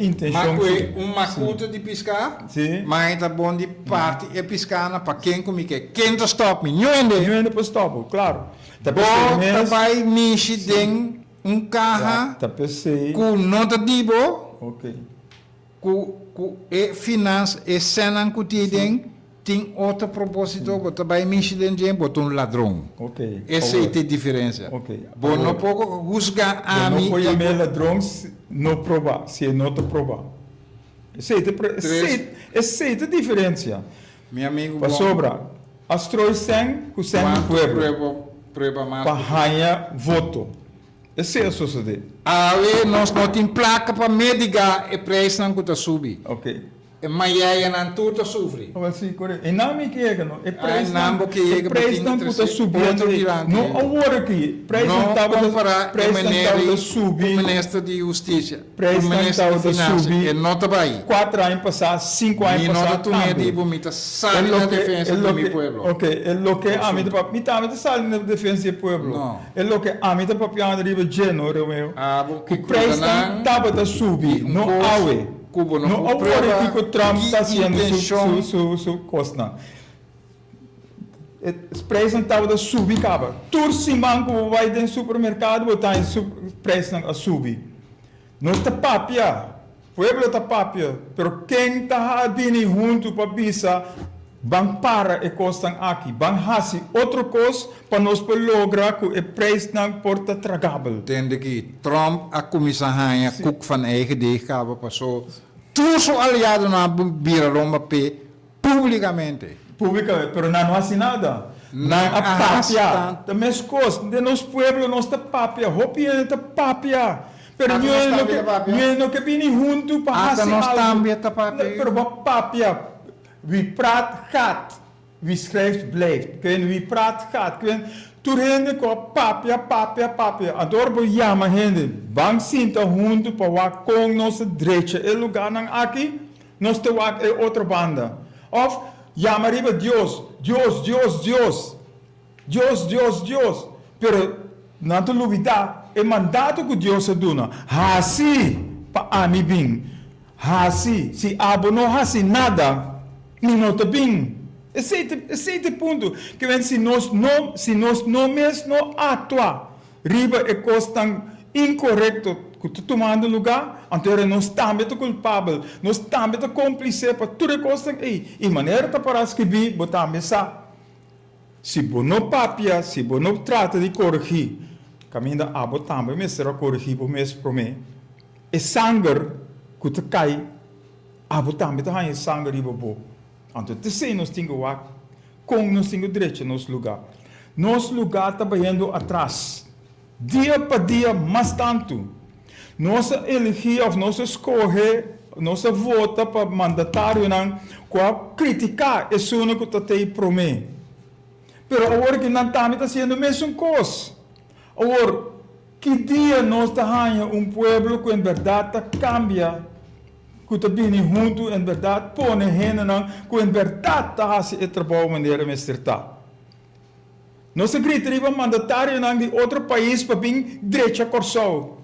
Mas macuta de piscar, mas tá bom de parte é piscar para quem comigo é. Quem tá stop me? Não ainda para stop, claro. Bom, vai mexer dentro carro com nota de bo. Ok. Com finance e cena que tem outro propósito, você vai mexer dentro botar ladrão. Ok. Essa é a diferença. Ok. Bom, não pouco juzgar a mim. Não pode haver ladrão se não provar, se não te provar. Essa é a diferença. Meu amigo, para sobra, as troisen com o pueblo para ganhar voto. Essa é a sociedade. Nós não temos placa para medicar e preço não está subir. Ok. Mas aí não tudo sofre. Sim, correto. E não me quer, não. E preço não está subindo. Não agora aqui. Preço não está subindo. O ministro de Justiça. Preço não está subindo. E nota vai. 4 anos passados, 5 anos passados. E nota de vomita sai na defesa do meu povo. Ok. É o que a mim também sai na defesa do povo. Não. É o que a mim para piano riba geno, Romeo. O preço não está subindo. Não awe. Não agora que o Trump está sendo sua costa. O preço não está subir, cara. Turcimanco vai dentro do supermercado, botar o preço a subir. Não está papia. O povo está papia. Mas quem está vindo junto para bisa, vão para e costam aqui. Vão fazer outra coisa para nós lograr que o preço não porta tragável. Entende que Trump a comissão a cook van eigen deeg passou tudo seu aliado na bira Roma P publicamente. Publicamente, mas não faz nada. Não a papia. Também as coisas de nosso povo, nós está papia. Hopi está papia. Pero não que vem junto para fazer algo. Nós também está papia. Pero papia. Wie praat gaat, wie schrijft blijft. Wie praat gaat. Toen hende ko papia. Adorbo yama hende. Bang sinta hundu pa wak kong nos dreche. El lugar nang aki, nos te wak e outra banda. Of yama riba Dios. Pero nanto lubida, e mandato que Dios duna. Hasi pa ami bing. Hasi, si abo no hasi nada. Minuto bem. Esse é o ponto. Que se nós não mesmo atuar, riba é coisa tão incorreto que está tomando lugar, então nós também somos culpáveis, nós também somos cúmplices para tudo coisa aí. E maneira para escrever, botar mensagem. Se você não papia, se você não trata de corrigir, caminho a botar também será corrigir por mês para mim. É sangue que te cai, a botar também tem sangue riba boa. Então, nós temos com nós temos direito a nosso lugar. Nosso lugar está indo atrás. Dia para dia, mais tanto. Nós elegimos, nós escolhemos, nós votamos para mandatário, para criticar isso que está aí para mim. Mas agora que não está fazendo a mesma coisa. Agora, que dia nós estamos povo que em verdade cambia. Que está vindo junto, em verdade, põe gente que em verdade está fazendo trabalho de maneira mestrada. Nós gritaria mandatário de outro país para vir direito a corso.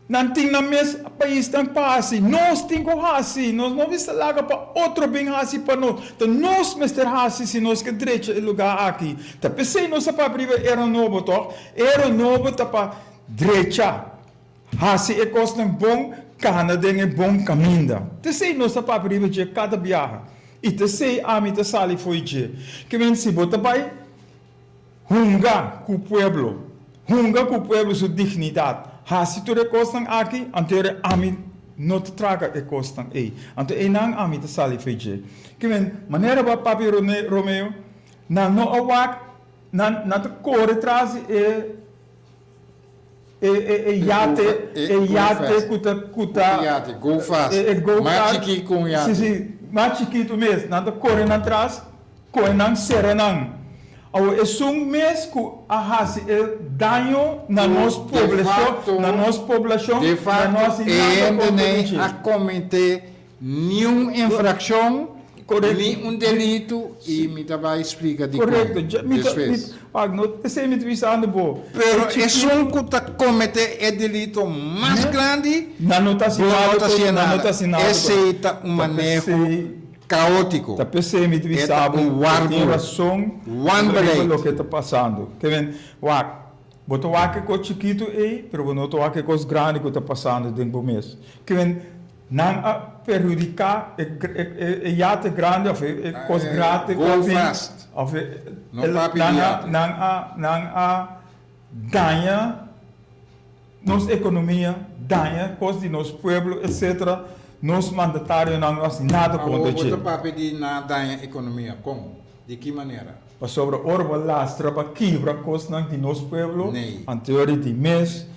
Não tem na mesmo país tão fácil. Nós temos que fazer. Nós não vamos lá para outro bem fazer para nós. Então, nós mestre fazer se nós que direito o lugar aqui. Então, pensei nós para abrir era novo, toh. Era novo para direito. Fazer é coisa bom. Canada é bom caminho. Te sei nossa palavra de cada viagem. E te sei a mim te sali foi de que vem se bota vai hunga com o povo sua dignidade. Ha se tu recostam aqui anterior a mim não te traga e costam aí. Então, é não a mim te sali feijê. Que vem, maneira para papi Romeo, na no awak, na te corre atrás yate kuta Yate, go fast. go Mais chique com yate. Sim, mais chiquito mesmo. Na te corre atrás, corre não serenang. É só mês que arrasa dano na nossa população, de fato, ainda nem a cometer nenhuma infração, nenhum delito, e me vai explicar de correto. Pero é só que está cometer o delito mais grande, não está assinado. Esse é um manejo caótico. Tá pensando me devia saber tem razão o que está passando. Que vem, botou que com chiquito aí, pero não tô que com os grandes que está passando dentro do mês. Que vem, não a perjudicar iate grande ou cos grande go fast. Não a ganha nossa economia, ganha coisa de nosso povo, etc. Nos mandatários não assim nada contra isso. Você para pedir nada na economia, como? De que maneira? Para sobre a orba lastra para quebrar coisas de nosso povo, anterior de mês,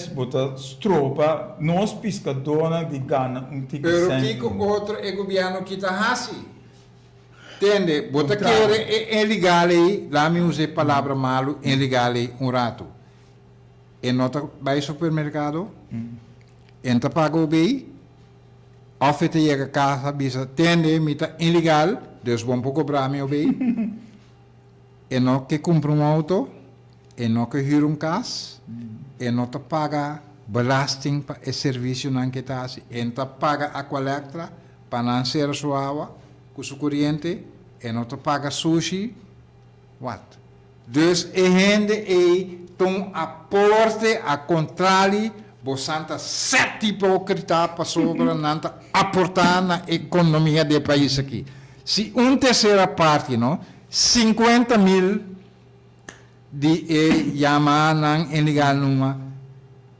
bota stropa, nós pescadores de Ghana tipo pero que outro é governo que está assim? Entende? Bota querer é ilegal aí, lá me usei palavra malo, é ilegal aí rato. E nota vai supermercado, entra paga o bem. Of het je casa bisa tende mita ilegal, dus bom pouco cobrar meu bem. E não que compra auto, e não que hyra casa, e não te paga belasting para o serviço não que tá assim, e não te paga a colecta para não ser sua água, com sua corrente, e não te paga sushi, what? Dus e gente e tom aporte a contrário Bosanta sete hipócrita para sobre nanta aportar na economia do país aqui. Se terceira parte, não, 50 mil de chamar ilegal numa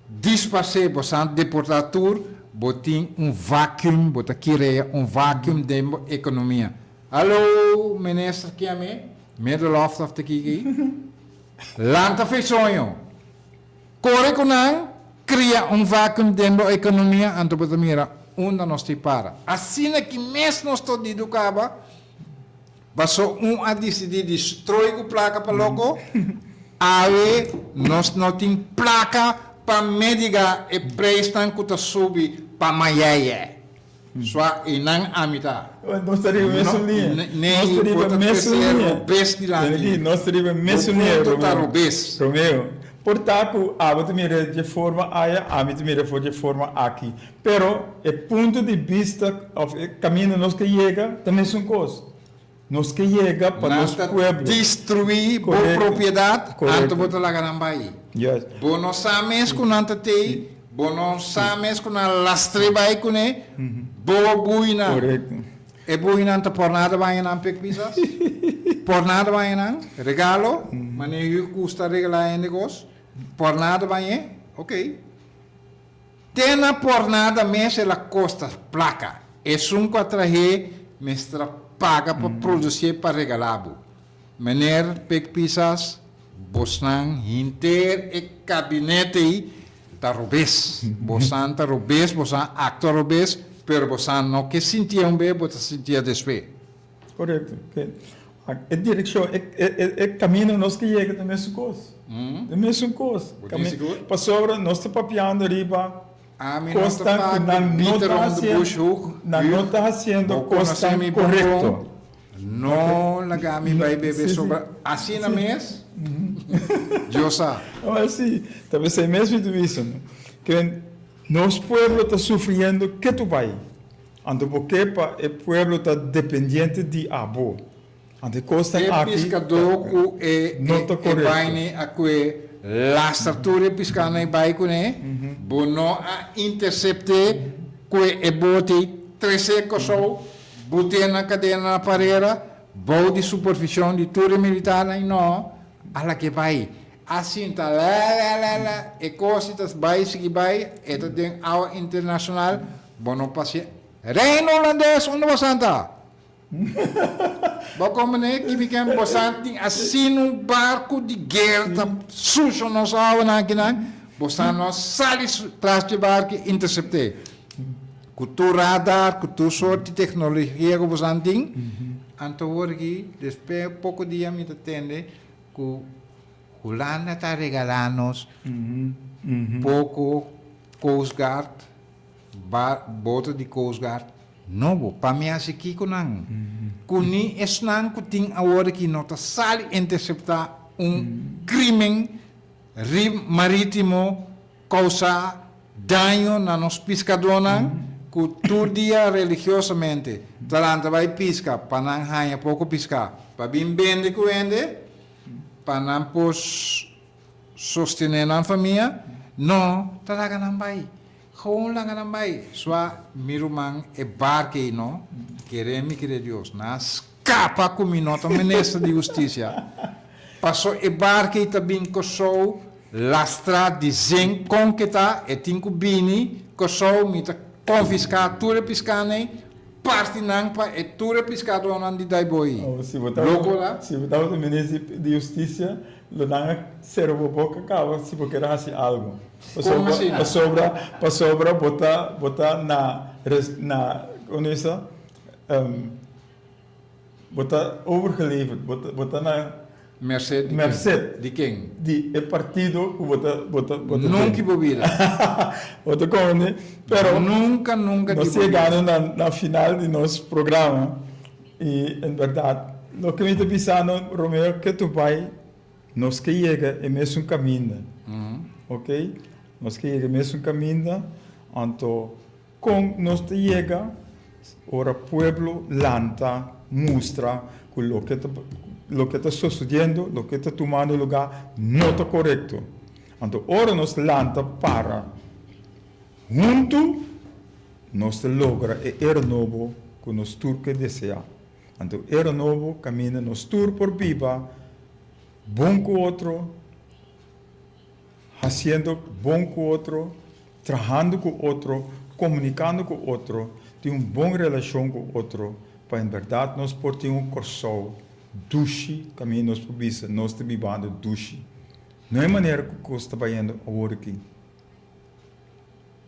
dispasse bosanta deportatur, botin vacuum, bota criar vacuum da economia. Alô, ministro que é me do loft of the kiki. Lanta fez sonho. Corre com cria vacuum dentro da economia, então você mira onde nós te para. Assim é que mesmo nós todos educava, passou a decidir destruir a placa para logo, aí nós não temos placa para medicar e prestar que subi para maiaia. Só e não amita. Nós teríamos mesmo linha. Nem nós teríamos mesmo linha. Romeo. Portanto, a gente mira de forma aí, a gente mira de forma aqui. Pero, o ponto de vista, o caminho nós que chega, também são coisas. Nós que chega para nosso povo. Destruir a propriedade, antes botar lá na Bahia. Yes. Bono sabes que não tem, bono sabes que não lastre vai com ele, boa buina. Correto. E buina não por nada vai não pec pisas. Por nada vai não, regalo, mas nem custa regalar em negócio. Por nada vai, ok. Tena por nada mesmo ela custa placa. É um quatraje mestra paga para produzir para regalar. Meneer pec pisas, bosnan hinter e gabinete tá robês. Bosan tá robês, bosan actor robês, pero bosan não que sentia bem, bosan sentia despe. Correto. Okay. A direção, o caminho nós que chega também são coisas. Também são coisas. Para sobre, nós estamos papiando riba. Costa não está fazendo costa correto. Não, lagami vai beber sobre. Assim na mês? Josa. Assim, talvez é mesmo isso. Que nosso povo está sofrendo que tu vai. Então, porque o povo está dependente de abo. Ante costa aqui, pescador que vai a que la statura pescana vai com bono a intercepte que é bote 13 coso bote na cadeia na parede bom de supervisão de tudo militar não ala que vai assim tá lá, e cositas vai, seguir vai, eta tem awa internacional, bono passe, reino holandês, onde você anda? Bom, né, que fica bastante assim um barco de guerra, sujo nos awa na aqui, você nós saímos atrás de barco e interceptei. Com o radar, com toda sorte de tecnologia que você tem, então aqui, depois pouco dia me atende, que Holanda está regalando pouco Coast Guard, boto de Coast Guard, não, para mim assim que não. Kuni esnan que tem agora que não está sali interceptar crime marítimo causa dano na nos pescadores que todo dia religiosamente talanta vai pescar para não ganhar pouco pescar para bem vender que vende para não pos sostener a família não talaga não vai gewoon lang não vai só mirumang e barque não queremos que Deus na escapa com minota ministro de justiça passou e barque também coçou lastra dizem com que tá e tinco bini coçou mita confiscar tudo piscane parte não para e tudo piscado não de dai boi Se botar o ministro de justiça lo dan ser o boca acaba se porque era assim algo para sobra botar na onde botar overgeleverd botar na merced de quem de é partido bota nunca bobida bota como pero nunca nós chegamos na final de nosso programa e em verdade lo que me está pensando Romeo que tu vai nós que chega é mesmo caminho ok nós que chega é mesmo caminho então com nós te chega ora pueblo lanta mostra que lo que está sucediendo, lo que está tomando lugar, no está correcto. Então, ora nos lanta para, junto, nos logra e era novo que nos tur que desea. Então, era novo, camina nos tur por viva, bom com outro, haciendo bom com outro, trabajando com outro, comunicando com outro, tem uma boa relação com outro, para em verdade nós por ter corso duche, caminho nos pobisa, nós te vivendo duche. Não é maneira que custa trabalhando agora aqui.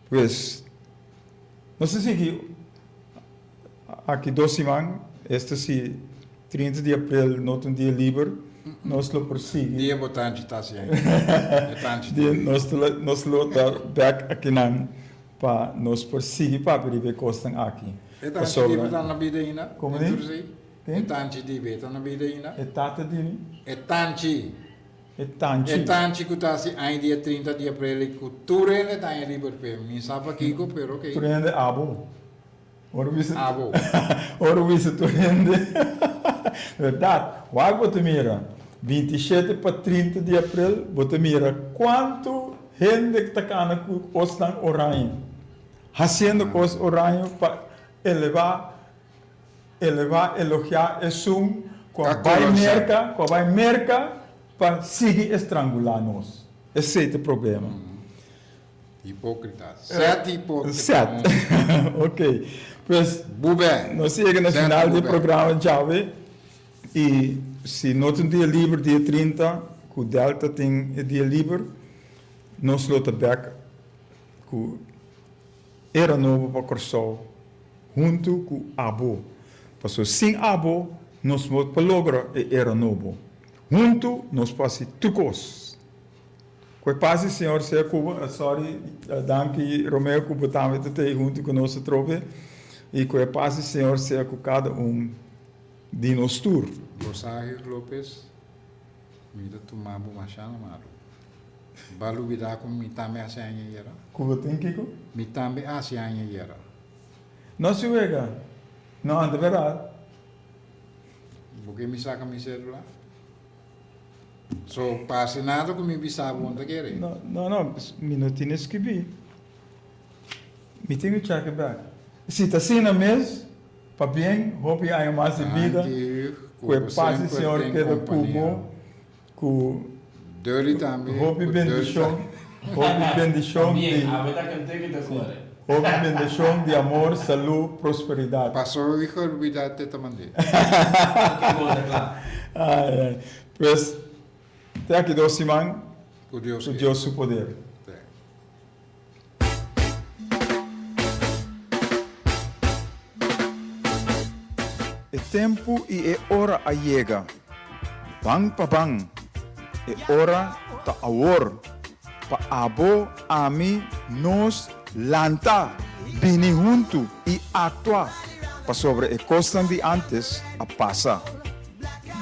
Pois, não sei se aqui 2 semanas, este se 30 de abril, não tem dia livre, nós lo perseguimos. Dia botante está assim. Nós lo dar back aqui não, para nós perseguir para ver costas aqui. Então, se está na vida ainda? Como é? E tanti di beta na vida ainda? E tata dini? E tanti. E tanti. E tanti que está assim, aí dia 30 de abril, que tu rende está em livre para mim, sabe que eu pero que. Tu rende abo. Ora visa. Abo. Ora visa tu rende. Verdade. Vai botar mira. 27 para 30 de abril, botar mira. Quanto gente que está cana com os tão oranho. Haciendo cosas oranho para elogiar isso quando vai merca para seguir estrangular-nos. Esse é o problema. Hipócritas. Certo hipócritas. Certo. Ok. Pois, Bube. nós chegamos no final do programa já, e se não tem dia livre, dia 30, que o Delta tem dia livre, nós lotamos back que era novo para Corsol, junto com o Abo. Porque sem Abo, nós vamos para lograr era novo. Junto, nós passamos tucos. Que passa, senhor, se é Cuba, sorry, danke, Romeo, Cuba também está junto com nosso trope. E que passa, senhor, se é cada de nos tour. Rosário Lopes, me dá tomar machana, maro. Balu vida com me também assim aí era. Cuba tem Kiko? Me também assim aí era. Não se vega. Não, de verdade. Porque me saca minha célula. So, passe nada com me bisabo onde querer. Não, me não tinha que vir. Me tenho que check back. Se está assim na mesa, para bem, hope há mais de vida. Que passe, senhor, que é do Cubo, que Dori também. Hobby bendição. Hobby bendição También, de. a ver que te que te cuore. Hobby bendição de amor, salud, prosperidade. Passou o hijo olvidate também. Que cuore, claro. Ai, ai. Pues, te aqui do Simão, Com Deus. o Deus seu poder. É tempo e é hora a chega. Bang pa bang. É hora ta awor. Pa abo, ami, nos, lanta. Bini junto e atua. Pa sobre a costa de antes a passa.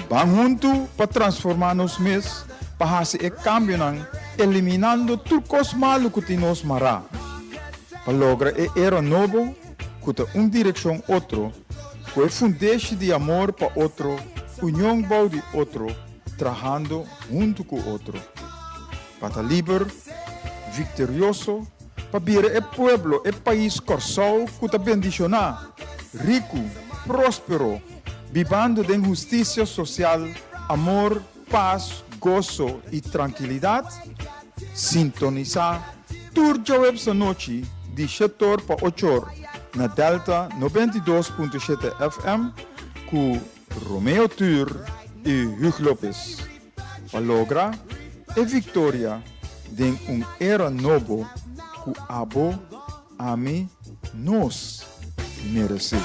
Bang junto pa transformar-nos mes. Pa hasi e cambio nang eliminando turcos malu que nos mara. Pa logra e era novo, kuta direção outro, com a fundeixe de amor para outro, união bau de outro, trabalhando junto com outro. Para estar livre, vitorioso, para vir o pueblo, o país corsal, que bendicionar, rico, próspero, vivendo de justiça social, amor, paz, gozo e tranquilidade, sintonizar, turja web sa noite, de 7 para 8 horas, na Delta 92.7 FM, com Romeo Tur e Hugo Lopes. Para lograr a vitória de era novo que abo, ami, nos merece.